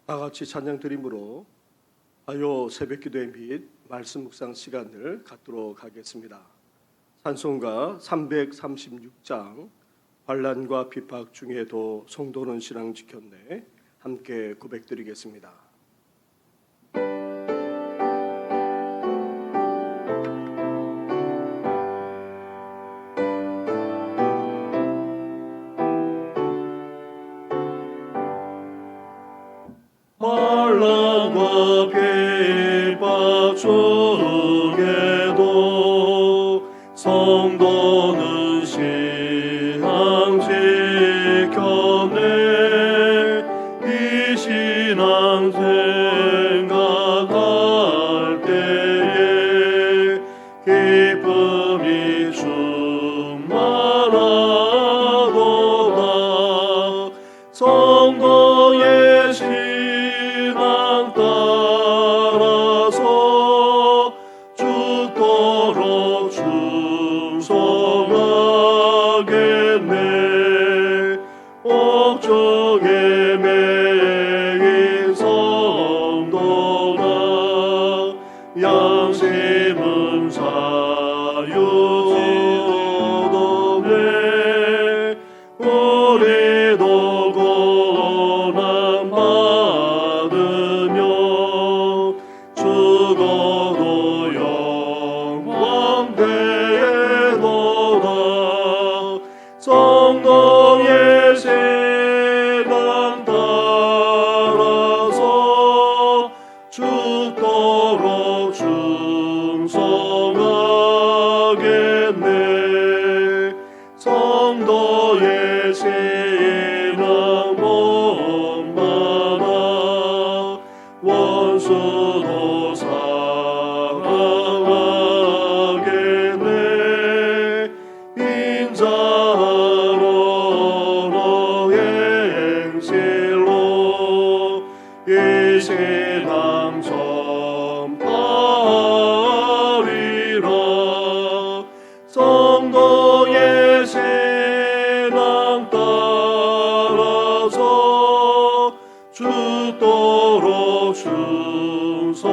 다 같이 찬양 드림으로 화요 새벽기도회 및 말씀 묵상 시간을 갖도록 하겠습니다. 찬송가 336장 환난과 핍박 중에도 성도는 신앙 지켰네 함께 고백드리겠습니다. 환난과 핍박 중에도 성도는 신앙 지켰네. 이 신앙 생각할 때에 기쁨이 충만하도다. 성도의 신앙 따라서 죽도록 충성하겠네. 옥중에 매인 성도나 양심은 사유지도네. 우리도 고난 받으며 죽어도 영원되도다. 성도의 신앙 따라서 죽도록 충성하겠네. 성도의 신앙 본받아 원수도 사랑하겠네. 인자로 행실로 이 신앙 전파하리라. 성도의 신앙 따라서 죽도록 충성하겠네.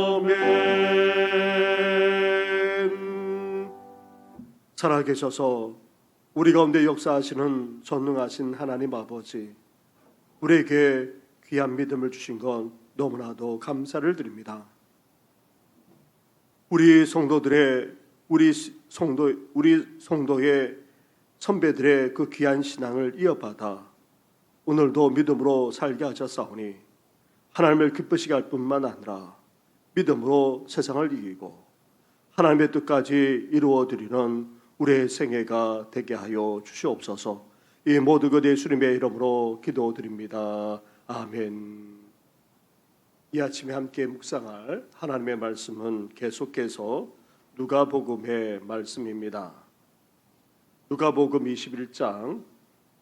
아멘. 살아계셔서 우리 가운데 역사하시는 전능하신 하나님 아버지, 우리에게 귀한 믿음을 주신 건 너무나도 감사를 드립니다. 우리 성도의 선배들의 그 귀한 신앙을 이어받아 오늘도 믿음으로 살게 하셨사오니 하나님을 기쁘시게 할 뿐만 아니라 믿음으로 세상을 이기고 하나님의 뜻까지 이루어드리는 우리의 생애가 되게 하여 주시옵소서. 이 모든 것 예수님의 이름으로 기도드립니다. 아멘. 이 아침에 함께 묵상할 하나님의 말씀은 계속해서 누가복음의 말씀입니다. 누가복음 21장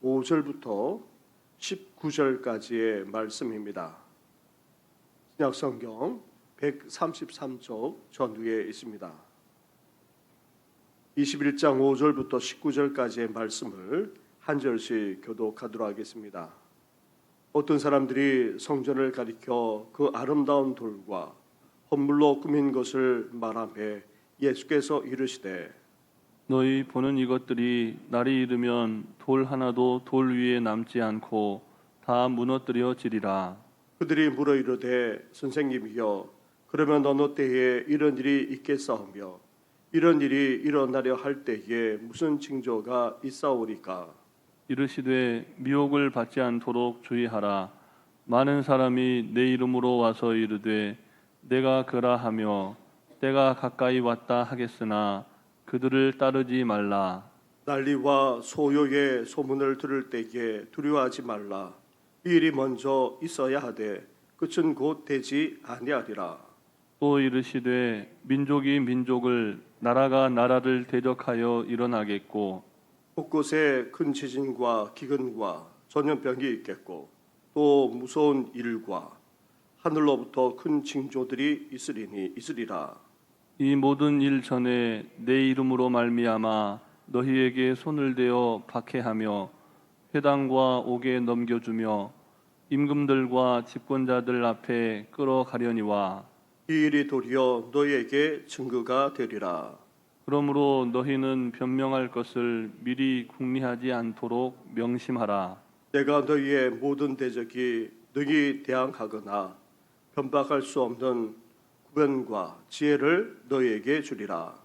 5절부터 19절까지의 말씀입니다. 신약성경 133쪽 전후에 있습니다. 21장 5절부터 19절까지의 말씀을 한 절씩 교독하도록 하겠습니다. 어떤 사람들이 성전을 가리켜 그 아름다운 돌과 헌물로 꾸민 것을 말하며 예수께서 이르시되 너희 보는 이것들이 날이 이르면 돌 하나도 돌 위에 남지 않고 다 무너뜨려지리라. 그들이 물어 이르되 선생님이여 그러면 어느 때에 이런 일이 있겠사오며 이런 일이 일어나려 할 때에 무슨 징조가 있사오리까? 이르시되 미혹을 받지 않도록 주의하라. 많은 사람이 내 이름으로 와서 이르되 내가 그라하며 때가 가까이 왔다 하겠으나 그들을 따르지 말라. 난리와 소요의 소문을 들을 때에 두려워하지 말라. 이 일이 먼저 있어야 하되 끝은 곧 되지 아니하리라. 또 이르시되 민족이 민족을 나라가 나라를 대적하여 일어나겠고 곳곳에 큰 지진과 기근과 전염병이 있겠고 또 무서운 일과 하늘로부터 큰 징조들이 있으리라. 이 모든 일 전에 내 이름으로 말미암아 너희에게 손을 대어 박해하며 회당과 옥에 넘겨주며 임금들과 집권자들 앞에 끌어가려니와 이 일이 도리어 너희에게 증거가 되리라. 그러므로 너희는 변명할 것을 미리 궁리하지 않도록 명심하라. 내가 너희의 모든 대적이 능히 대항하거나 변박할 수 없는 구변과 지혜를 너희에게 주리라.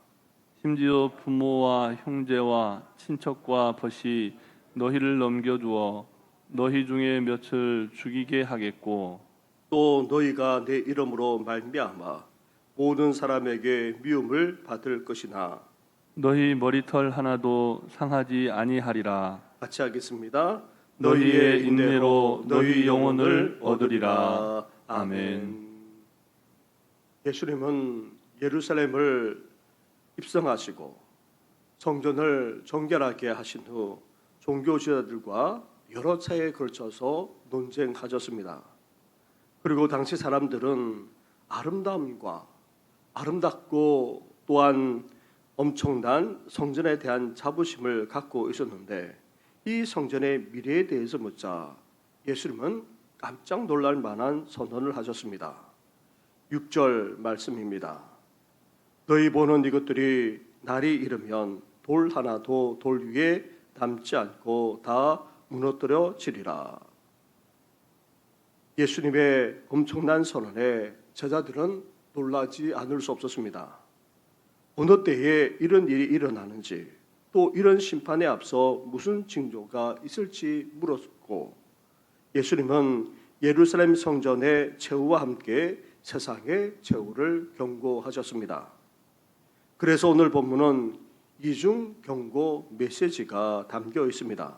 심지어 부모와 형제와 친척과 벗이 너희를 넘겨주어 너희 중에 몇을 죽이게 하겠고 또 너희가 내 이름으로 말미암아 모든 사람에게 미움을 받을 것이나. 너희 머리털 하나도 상하지 아니하리라. 같이 하겠습니다. 너희의 인내로 너희 영혼을 얻으리라. 아멘. 예수님은 예루살렘을 입성하시고 성전을 정결하게 하신 후 종교 지도자들과 여러 차례에 걸쳐서 논쟁하셨습니다. 그리고 당시 사람들은 아름답고 또한 엄청난 성전에 대한 자부심을 갖고 있었는데 이 성전의 미래에 대해서 묻자 예수님은 깜짝 놀랄 만한 선언을 하셨습니다. 6절 말씀입니다. 너희 보는 이것들이 날이 이르면 돌 하나도 돌 위에 남지 않고 다 무너뜨려지리라. 예수님의 엄청난 선언에 제자들은 놀라지 않을 수 없었습니다. 어느 때에 이런 일이 일어나는지 또 이런 심판에 앞서 무슨 징조가 있을지 물었고 예수님은 예루살렘 성전의 최후와 함께 세상의 최후를 경고하셨습니다. 그래서 오늘 본문은 이중 경고 메시지가 담겨 있습니다.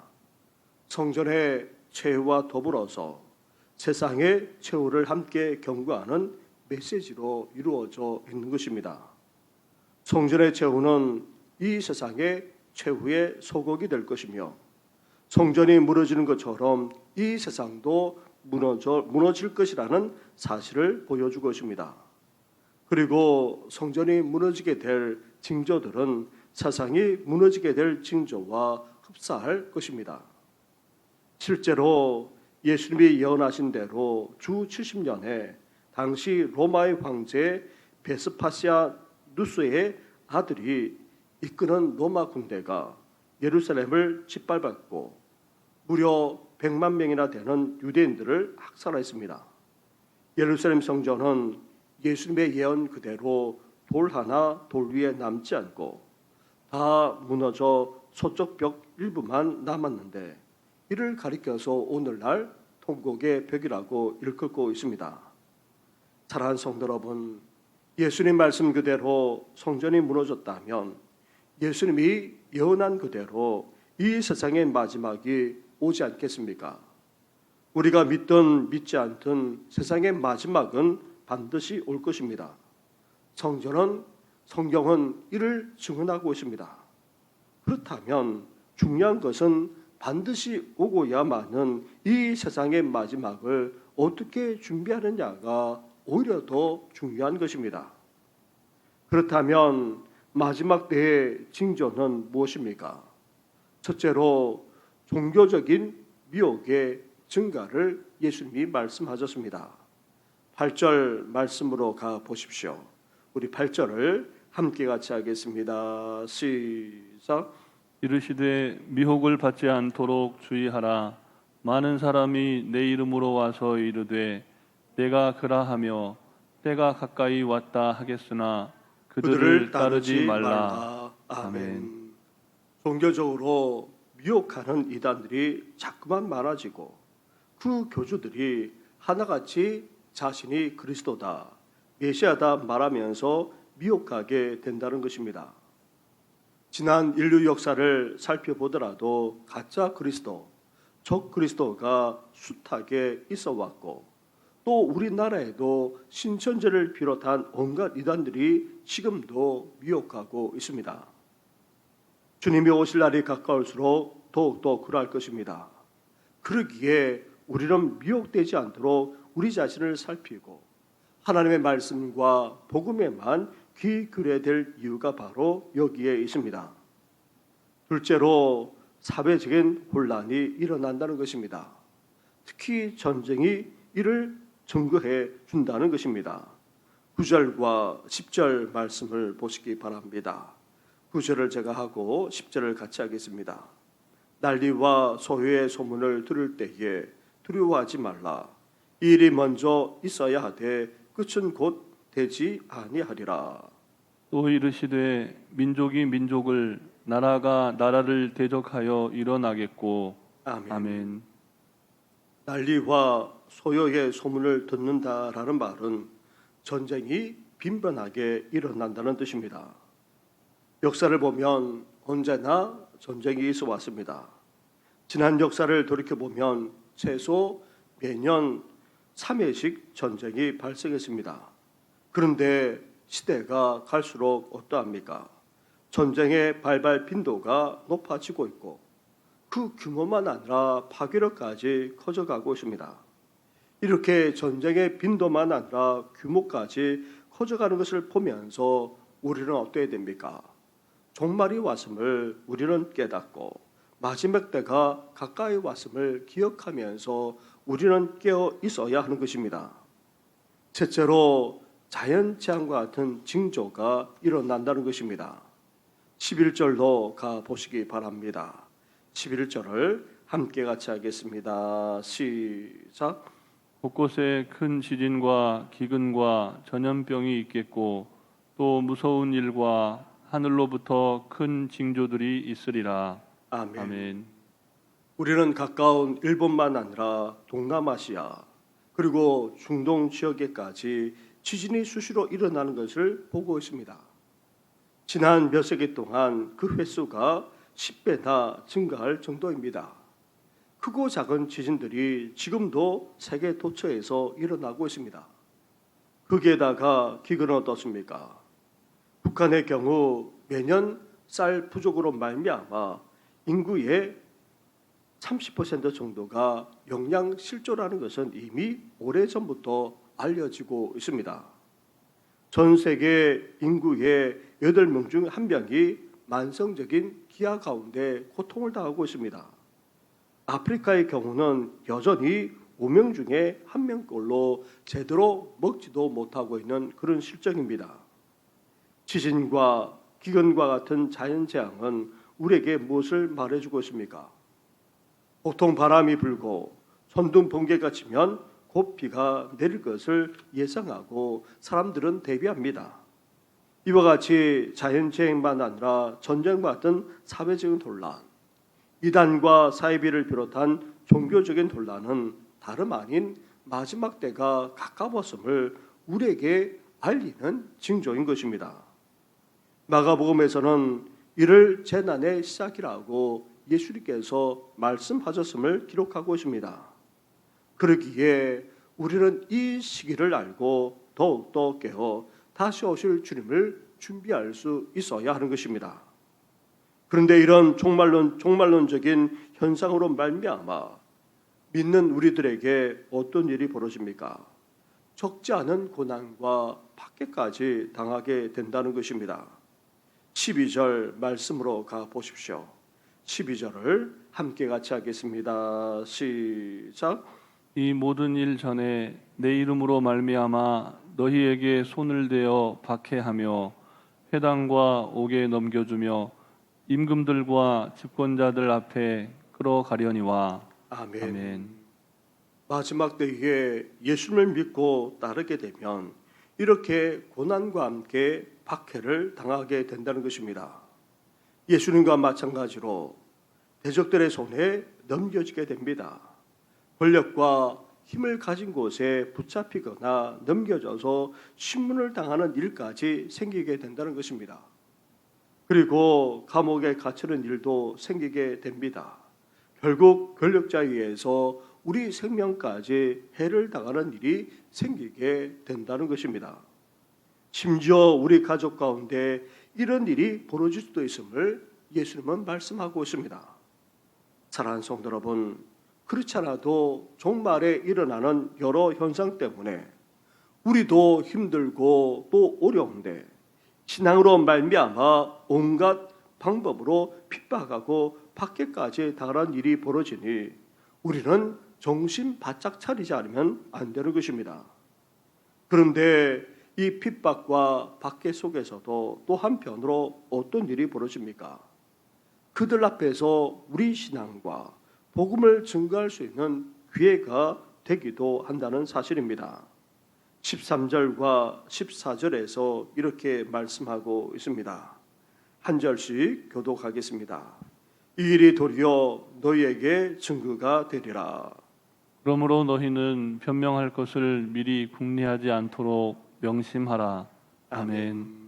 성전의 최후와 더불어서 세상의 최후를 함께 경고하는 메시지로 이루어져 있는 것입니다. 성전의 최후는 이 세상의 최후의 소곡이 될 것이며 성전이 무너지는 것처럼 이 세상도 무너질 것이라는 사실을 보여주고 있습니다. 그리고 성전이 무너지게 될 징조들은 세상이 무너지게 될 징조와 흡사할 것입니다. 실제로 예수님이 예언하신 대로 주 70년에 당시 로마의 황제 베스파시아누스의 아들이 이끄는 로마 군대가 예루살렘을 짓밟았고 무려 100만 명이나 되는 유대인들을 학살했습니다. 예루살렘 성전은 예수님의 예언 그대로 돌 하나 돌 위에 남지 않고 다 무너져 서쪽 벽 일부만 남았는데 이를 가리켜서 오늘날 통곡의 벽이라고 일컫고 있습니다. 사랑하는 성도 여러분, 예수님 말씀 그대로 성전이 무너졌다면 예수님이 예언한 그대로 이 세상의 마지막이 오지 않겠습니까? 우리가 믿든 믿지 않든 세상의 마지막은 반드시 올 것입니다. 성경은 이를 증언하고 있습니다. 그렇다면 중요한 것은 반드시 오고야만은 이 세상의 마지막을 어떻게 준비하느냐가 오히려 더 중요한 것입니다. 그렇다면 마지막 때의 징조는 무엇입니까? 첫째로 종교적인 미혹의 증가를 예수님이 말씀하셨습니다. 8절 말씀으로 가 보십시오. 우리 8절을 함께 같이 하겠습니다. 시작. 이르시되 미혹을 받지 않도록 주의하라. 많은 사람이 내 이름으로 와서 이르되 내가 그라하며 때가 가까이 왔다 하겠으나 그들을 따르지 말라. 아멘. 종교적으로 미혹하는 이단들이 자꾸만 많아지고 그 교주들이 하나같이 자신이 그리스도다, 메시아다 말하면서 미혹하게 된다는 것입니다. 지난 인류 역사를 살펴보더라도 가짜 그리스도, 적 그리스도가 숱하게 있어 왔고 또 우리나라에도 신천지를 비롯한 온갖 이단들이 지금도 미혹하고 있습니다. 주님이 오실 날이 가까울수록 더욱더 그러할 것입니다. 그러기에 우리는 미혹되지 않도록 우리 자신을 살피고 하나님의 말씀과 복음에만 귀 기울여야 될 이유가 바로 여기에 있습니다. 둘째로 사회적인 혼란이 일어난다는 것입니다. 특히 전쟁이 이를 증거해 준다는 것입니다. 9절과 10절 말씀을 보시기 바랍니다. 9절을 제가 하고 10절을 같이 하겠습니다. 난리와 소요의 소문을 들을 때에 두려워하지 말라. 이 일이 먼저 있어야 하되 끝은 곧 되지 아니하리라. 또 이르시되 민족이 민족을 나라가 나라를 대적하여 일어나겠고. 아멘. 아멘. 난리와 소요의 소문을 듣는다라는 말은 전쟁이 빈번하게 일어난다는 뜻입니다. 역사를 보면 언제나 전쟁이 있어 왔습니다. 지난 역사를 돌이켜보면 최소 매년 3회씩 전쟁이 발생했습니다. 그런데 시대가 갈수록 어떠합니까? 전쟁의 발발 빈도가 높아지고 있고 그 규모만 아니라 파괴력까지 커져가고 있습니다. 이렇게 전쟁의 빈도만 아니라 규모까지 커져가는 것을 보면서 우리는 어때야 됩니까? 종말이 왔음을 우리는 깨닫고 마지막 때가 가까이 왔음을 기억하면서 우리는 깨어 있어야 하는 것입니다. 첫째로 자연재앙과 같은 징조가 일어난다는 것입니다. 11절로 가보시기 바랍니다. 11절을 함께 같이 하겠습니다. 시작. 곳곳에 큰 지진과 기근과 전염병이 있겠고 또 무서운 일과 하늘로부터 큰 징조들이 있으리라. 아멘. 아멘. 우리는 가까운 일본만 아니라 동남아시아 그리고 중동 지역에까지 지진이 수시로 일어나는 것을 보고 있습니다. 지난 몇 세기 동안 그 횟수가 10배나 증가할 정도입니다. 크고 작은 지진들이 지금도 세계 도처에서 일어나고 있습니다. 거기에다가 기근은 어떻습니까? 북한의 경우 매년 쌀 부족으로 말미암아 인구의 30% 정도가 영양 실조라는 것은 이미 오래전부터 알려지고 있습니다. 전 세계 인구의 8명 중 1명이 만성적인 기아 가운데 고통을 당하고 있습니다. 아프리카의 경우는 여전히 5명 중에 1명꼴로 제대로 먹지도 못하고 있는 그런 실정입니다. 지진과 기근과 같은 자연재앙은 우리에게 무엇을 말해주고 있습니까? 보통 바람이 불고 천둥 번개가 치면 곧 비가 내릴 것을 예상하고 사람들은 대비합니다. 이와 같이 자연재해만 아니라 전쟁과 같은 사회적인 혼란, 이단과 사이비를 비롯한 종교적인 혼란은 다름 아닌 마지막 때가 가까웠음을 우리에게 알리는 징조인 것입니다. 마가복음에서는 이를 재난의 시작이라고 예수님께서 말씀하셨음을 기록하고 있습니다. 그러기에 우리는 이 시기를 알고 더욱더 깨어 다시 오실 주님을 준비할 수 있어야 하는 것입니다. 그런데 이런 종말론적인 현상으로 말미암아 믿는 우리들에게 어떤 일이 벌어집니까? 적지 않은 고난과 박해까지 당하게 된다는 것입니다. 12절 말씀으로 가 보십시오. 12절을 함께 같이 하겠습니다. 시작. 이 모든 일 전에 내 이름으로 말미암아 너희에게 손을 대어 박해하며 회당과 옥에 넘겨주며 임금들과 집권자들 앞에 끌어가려니와. 아멘. 아멘. 마지막 때에 예수님을 믿고 따르게 되면 이렇게 고난과 함께 박해를 당하게 된다는 것입니다. 예수님과 마찬가지로 대적들의 손에 넘겨지게 됩니다. 권력과 힘을 가진 곳에 붙잡히거나 넘겨져서 신문을 당하는 일까지 생기게 된다는 것입니다. 그리고 감옥에 갇히는 일도 생기게 됩니다. 결국 권력자에 의해서 우리 생명까지 해를 당하는 일이 생기게 된다는 것입니다. 심지어 우리 가족 가운데 이런 일이 벌어질 수도 있음을 예수님은 말씀하고 있습니다. 사랑하는 성도 여러분, 그렇지 않아도 종말에 일어나는 여러 현상 때문에 우리도 힘들고 또 어려운데 신앙으로 말미암아 온갖 방법으로 핍박하고 박해까지 당하는 일이 벌어지니 우리는 정신 바짝 차리지 않으면 안 되는 것입니다. 그런데 이 핍박과 박해 속에서도 또 한편으로 어떤 일이 벌어집니까? 그들 앞에서 우리 신앙과 복음을 증거할 수 있는 기회가 되기도 한다는 사실입니다. 13절과 14절에서 이렇게 말씀하고 있습니다. 한 절씩 교독하겠습니다. 이 일이 도리어 너희에게 증거가 되리라. 그러므로 너희는 변명할 것을 미리 궁리하지 않도록 명심하라. 아멘.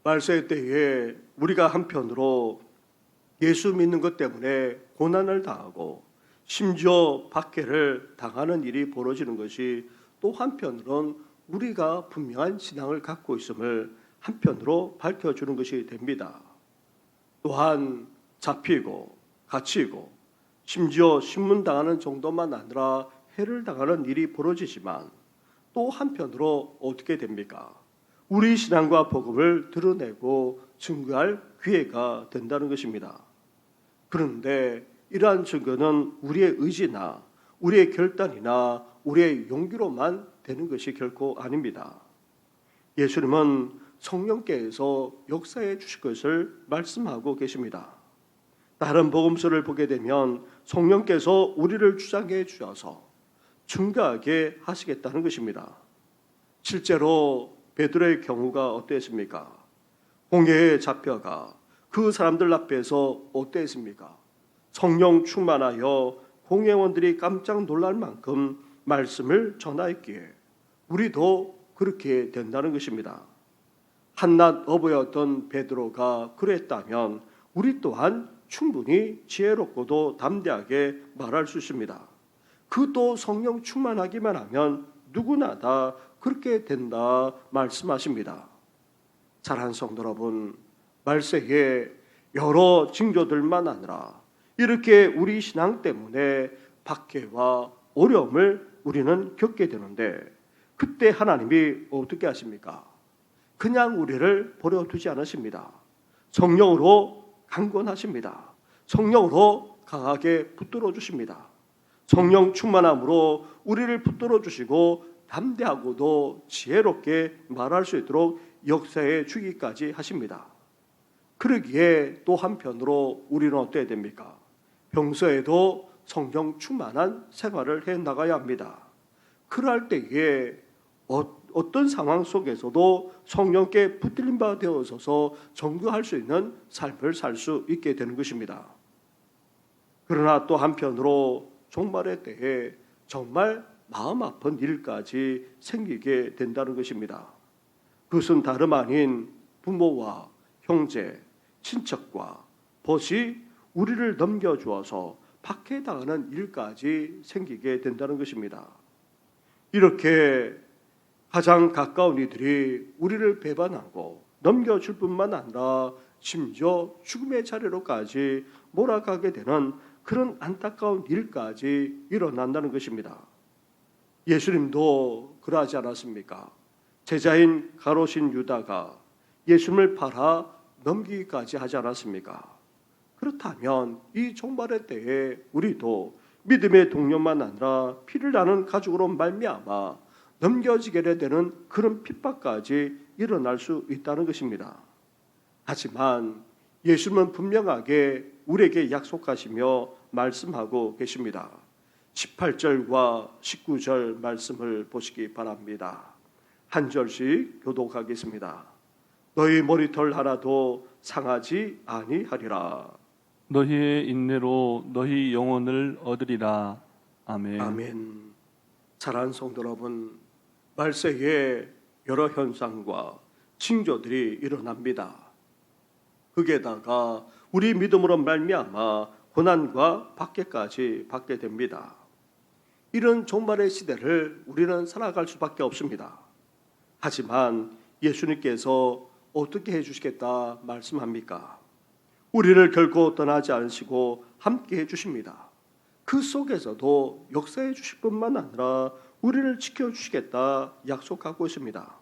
말세 때에 우리가 한편으로 예수 믿는 것 때문에 고난을 당하고 심지어 박해를 당하는 일이 벌어지는 것이 또 한편으로는 우리가 분명한 신앙을 갖고 있음을 한편으로 밝혀주는 것이 됩니다. 또한 잡히고 갇히고 심지어 신문당하는 정도만 아니라 해를 당하는 일이 벌어지지만 또 한편으로 어떻게 됩니까? 우리 신앙과 복음을 드러내고 증거할 기회가 된다는 것입니다. 그런데 이러한 증거는 우리의 의지나 우리의 결단이나 우리의 용기로만 되는 것이 결코 아닙니다. 예수님은 성령께서 역사해 주실 것을 말씀하고 계십니다. 다른 복음서를 보게 되면 성령께서 우리를 주장해 주셔서 증거하게 하시겠다는 것입니다. 실제로 베드로의 경우가 어땠습니까? 홍해에 잡혀가 그 사람들 앞에서 어땠습니까? 성령 충만하여 공회원들이 깜짝 놀랄 만큼 말씀을 전하였기에 우리도 그렇게 된다는 것입니다. 한낱 어부였던 베드로가 그랬다면 우리 또한 충분히 지혜롭고도 담대하게 말할 수 있습니다. 그도 성령 충만하기만 하면 누구나 다 그렇게 된다 말씀하십니다. 사랑하는 성도 여러분, 말세에 여러 징조들만 아니라 이렇게 우리 신앙 때문에 박해와 어려움을 우리는 겪게 되는데 그때 하나님이 어떻게 하십니까? 그냥 우리를 버려두지 않으십니다. 성령으로 강권하십니다. 성령으로 강하게 붙들어 주십니다. 성령 충만함으로 우리를 붙들어 주시고 담대하고도 지혜롭게 말할 수 있도록 역사해 주기까지 하십니다. 그러기에 또 한편으로 우리는 어때야 됩니까? 평소에도 성령 충만한 생활을 해 나가야 합니다. 그럴 때에 어떤 상황 속에서도 성령께 붙들림 바 되어서서 전거할 수 있는 삶을 살 수 있게 되는 것입니다. 그러나 또 한편으로 종말의 때에 정말 마음 아픈 일까지 생기게 된다는 것입니다. 그것은 다름 아닌 부모와 형제, 친척과 벗이 우리를 넘겨주어서 박해당하는 일까지 생기게 된다는 것입니다. 이렇게 가장 가까운 이들이 우리를 배반하고 넘겨줄 뿐만 아니라 심지어 죽음의 자리로까지 몰아가게 되는 그런 안타까운 일까지 일어난다는 것입니다. 예수님도 그러하지 않았습니까? 제자인 가롯인 유다가 예수님을 팔아 넘기기까지 하지 않았습니까? 그렇다면 이 종말의 때에 우리도 믿음의 동료만 아니라 피를 나는 가족으로 말미암아 넘겨지게 되는 그런 핍박까지 일어날 수 있다는 것입니다. 하지만 예수님은 분명하게 우리에게 약속하시며 말씀하고 계십니다. 18절과 19절 말씀을 보시기 바랍니다. 한 절씩 교독하겠습니다. 너희 머리털 하나도 상하지 아니하리라. 너희의 인내로 너희 영혼을 얻으리라. 아멘. 아멘. 사랑하는 성도 여러분, 말세에 여러 현상과 징조들이 일어납니다. 거기에다가 우리 믿음으로 말미암아 고난과 박해까지 받게 됩니다. 이런 종말의 시대를 우리는 살아갈 수밖에 없습니다. 하지만 예수님께서 어떻게 해주시겠다 말씀합니까? 우리를 결코 떠나지 않으시고 함께 해주십니다. 그 속에서도 역사해 주실 뿐만 아니라 우리를 지켜주시겠다 약속하고 있습니다.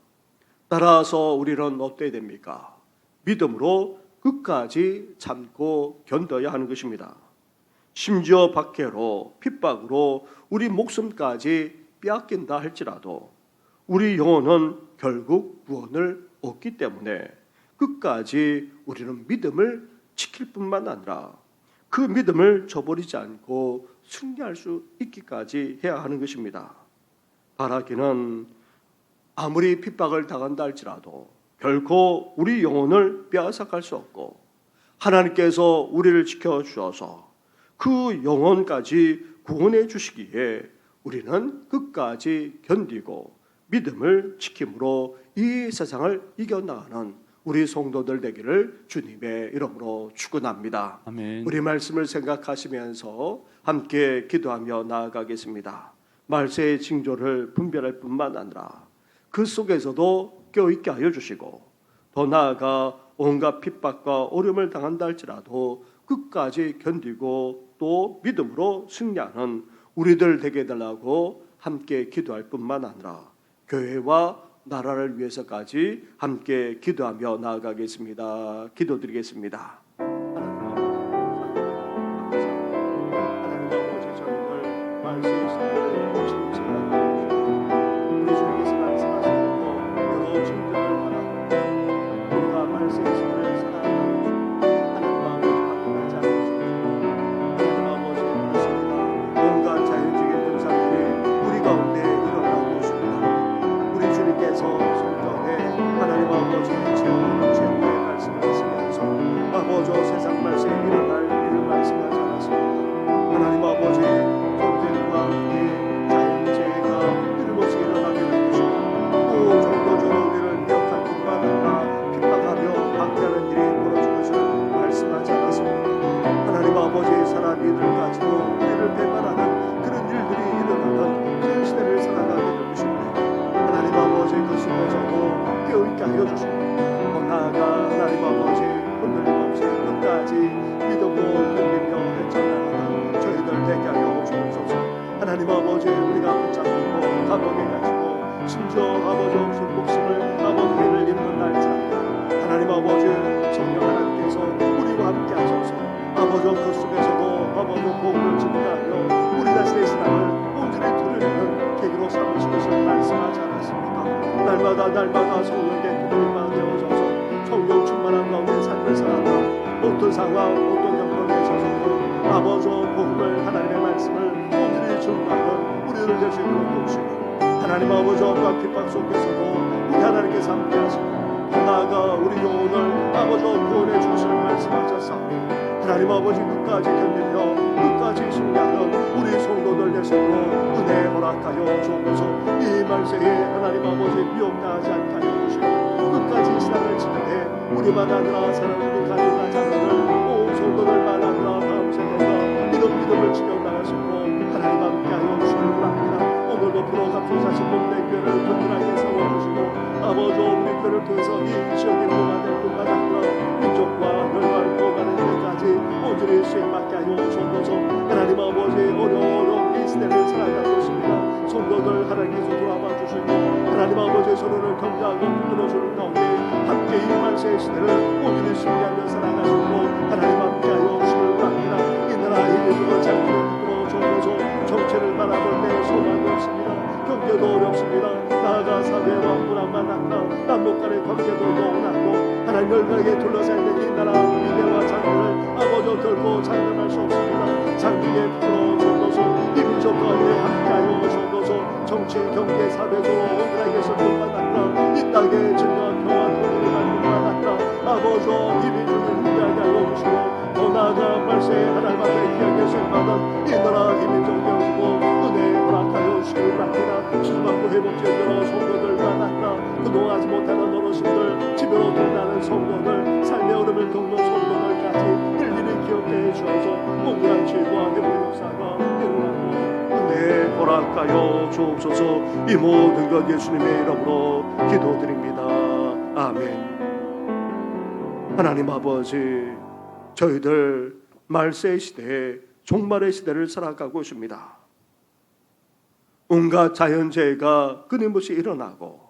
따라서 우리는 어때야 됩니까? 믿음으로 끝까지 참고 견뎌야 하는 것입니다. 심지어 박해로 핍박으로 우리 목숨까지 빼앗긴다 할지라도 우리 영혼은 결국 구원을 얻기 때문에 끝까지 우리는 믿음을 지킬 뿐만 아니라 그 믿음을 저버리지 않고 승리할 수 있기까지 해야 하는 것입니다. 바라기는 아무리 핍박을 당한다 할지라도 결코 우리 영혼을 빼앗아갈 수 없고 하나님께서 우리를 지켜주셔서 그 영혼까지 구원해 주시기에 우리는 끝까지 견디고 믿음을 지킴으로 이 세상을 이겨나가는 우리 성도들 되기를 주님의 이름으로 축원합니다. 아멘. 우리 말씀을 생각하시면서 함께 기도하며 나아가겠습니다. 말세의 징조를 분별할 뿐만 아니라 그 속에서도 껴있게 하여 주시고 더 나아가 온갖 핍박과 어려움을 당한다 할지라도 끝까지 견디고 또 믿음으로 승리하는 우리들 되게 해달라고 함께 기도할 뿐만 아니라 교회와 나라를 위해서까지 함께 기도하며 나아가겠습니다. 기도드리겠습니다. 하나님 아버지 우리가 붙잡고 감옥에 갇히고 심지어 아버지 없은 목숨을 아버지를 잃는 날짜에 하나님 아버지 성령 하나님께서 우리와 함께 하셔서 아버지 그 속에서도 아버지 복음을 증거하며 우리 자신의 신앙을 온전히 드러내는 계기로 삼으신 것을 말씀하지 않았습니까? 날마다 성령의 두들과 되어져서 성령 충만한 가운데 삶을 살아가 어떤 상황 어떤 형편에 있어서도 아버지 복음을 하나님의 말씀을 온전히 증거하는 우리를 되시는 것이고 하나님 아버지 엄과 핍박 속에서도 우리 하나님께서 함께 하시고 나아가 우리 영혼을 아버지 구원해 주실 말씀하셨사오니 하나님 아버지 끝까지 견디며 끝까지 승리하는 우리 성도들 되시고 은혜 허락하여 주옵소서. 이 말세에 하나님 아버지 미혹당하지 않게 하여 주시고 끝까지 신앙을 지키되 우리만 아니라 사랑하는 가족과 자녀들 온 성도들만 아니라 다음 세대가 이런 믿음을 지켜나가시고 하나님 함께 하여 주시길 바랍니다. 오늘도 프로갑소사신 몸내 교회를 든든하게 세워주시고 아버지 우리 교회를 통해서 이 지역의 보관될 뿐만 아니라 민족과 열발 보관의 데까지 온전히 수행받게 하여 주옵소서. 하나님 아버지 어려운 이 시대를 살아가고 있습니다. 성도들 하나님께서 돌아봐 주시고 하나님 아버지 서로를 경계하고 붙들어주는 가운데 함께 이 말세의 시대를 온전히 승리하며 살아가시고 하나님 함께 하여 주시길 바랍니다. 이 나라 이 민족을 잘 붙들어 주옵소서. 정체를 바라볼 때 소망이 없습니다. 경제도 어렵습니다. 나아가 사회와 문화만 아니라 남북 간의 관계도 너무나고 하나님 열방에 둘러싸여 있는 이 나라 미래와 장래를 아버지 결코 장담할 수 없습니다. 장기에 붙들어 주옵소서. 이 민족과 함께하여 주옵소서. 정치, 경제, 사회적으로 온전하게 쓸 뿐만 아니라 이 땅에 증거한 평화 통일을 할 뿐만 아니라 아버지 이 민족을 훈련하게 하여 주시고 더 나아가 말세에 하나님 앞에 귀하게 수행받은 이 나라 이 민족 되어주고 은혜 허락하여 주시길 바랍니다. 치유받고 회복되어 성도들만 아니라 그동안 하지 못하는 어르신들 집으로 돌아가는 성도들 삶의 얼음을 겪는 성도들까지 일일이 기억해 주셔서 온전한 치유와 회복의 역사가 일어나고 은혜 허락하여 주옵소서. 이 모든 것 예수님의 이름으로 기도드립니다. 아멘. 하나님 아버지 저희들 말세의 시대에 종말의 시대를 살아가고 있습니다. 온갖 자연재해가 끊임없이 일어나고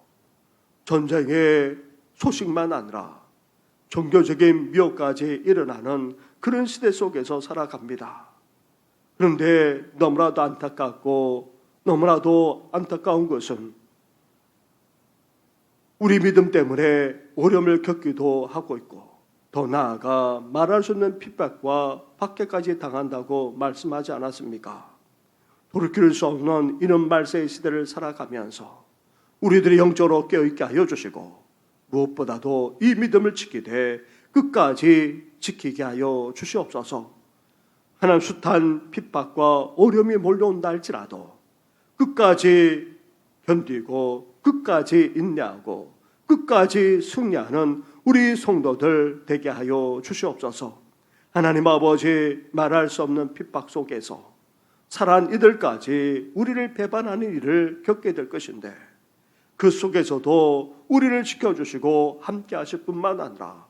전쟁의 소식만 아니라 종교적인 미혹까지 일어나는 그런 시대 속에서 살아갑니다. 그런데 너무나도 안타깝고 너무나도 안타까운 것은 우리 믿음 때문에 어려움을 겪기도 하고 있고 더 나아가 말할 수 없는 핍박과 박해까지 당한다고 말씀하지 않았습니까? 돌이킬 수 없는 이런 말세의 시대를 살아가면서 우리들이 영적으로 깨어있게 하여 주시고 무엇보다도 이 믿음을 지키되 끝까지 지키게 하여 주시옵소서. 하나님 숱한 핍박과 어려움이 몰려온다 할지라도 끝까지 견디고 끝까지 인내하고 끝까지 승리하는 우리 성도들 되게 하여 주시옵소서. 하나님 아버지, 말할 수 없는 핍박 속에서 살아난 이들까지 우리를 배반하는 일을 겪게 될 것인데 그 속에서도 우리를 지켜주시고 함께 하실 뿐만 아니라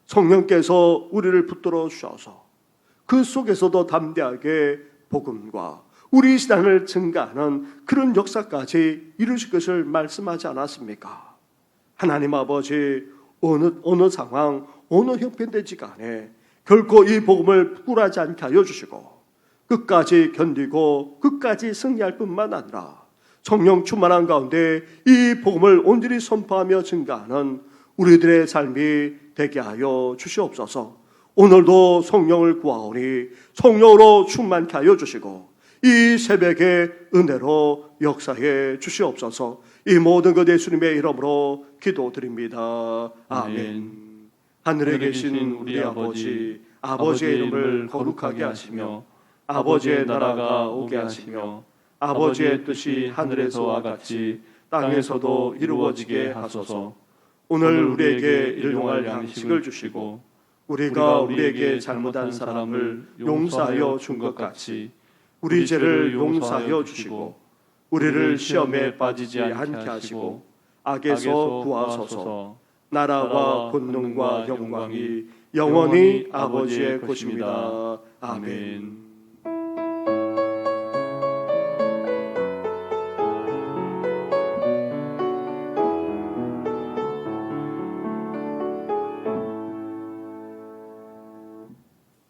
성령께서 우리를 붙들어 주셔서 그 속에서도 담대하게 복음과 우리 신앙을 증가하는 그런 역사까지 이루실 것을 말씀하지 않았습니까? 하나님 아버지, 어느 상황, 어느 형편되지 간에 결코 이 복음을 부끄러워하지 않게 하여 주시고 끝까지 견디고 끝까지 승리할 뿐만 아니라 성령 충만한 가운데 이 복음을 온전히 선포하며 증가하는 우리들의 삶이 되게 하여 주시옵소서. 오늘도 성령을 구하오니 성령으로 충만케 하여 주시고 이 새벽에 은혜로 역사해 주시옵소서. 이 모든 것 예수님의 이름으로 기도드립니다. 아멘. 하늘에 계신 우리 아버지, 아버지의 이름을 거룩하게 하시며 아버지의 나라가 오게 하시며 아버지의 뜻이 하늘에서와 같이 땅에서도 이루어지게 하소서. 오늘 우리에게 일용할 양식을 주시고 우리가 우리에게 잘못한 사람을 용서하여 준 것 같이 우리 죄를 용서하여 주시고 우리를 시험에 빠지지 않게 하시고 악에서 구하소서. 나라와 권능과 영광이 영원히 아버지의 것입니다. 아멘.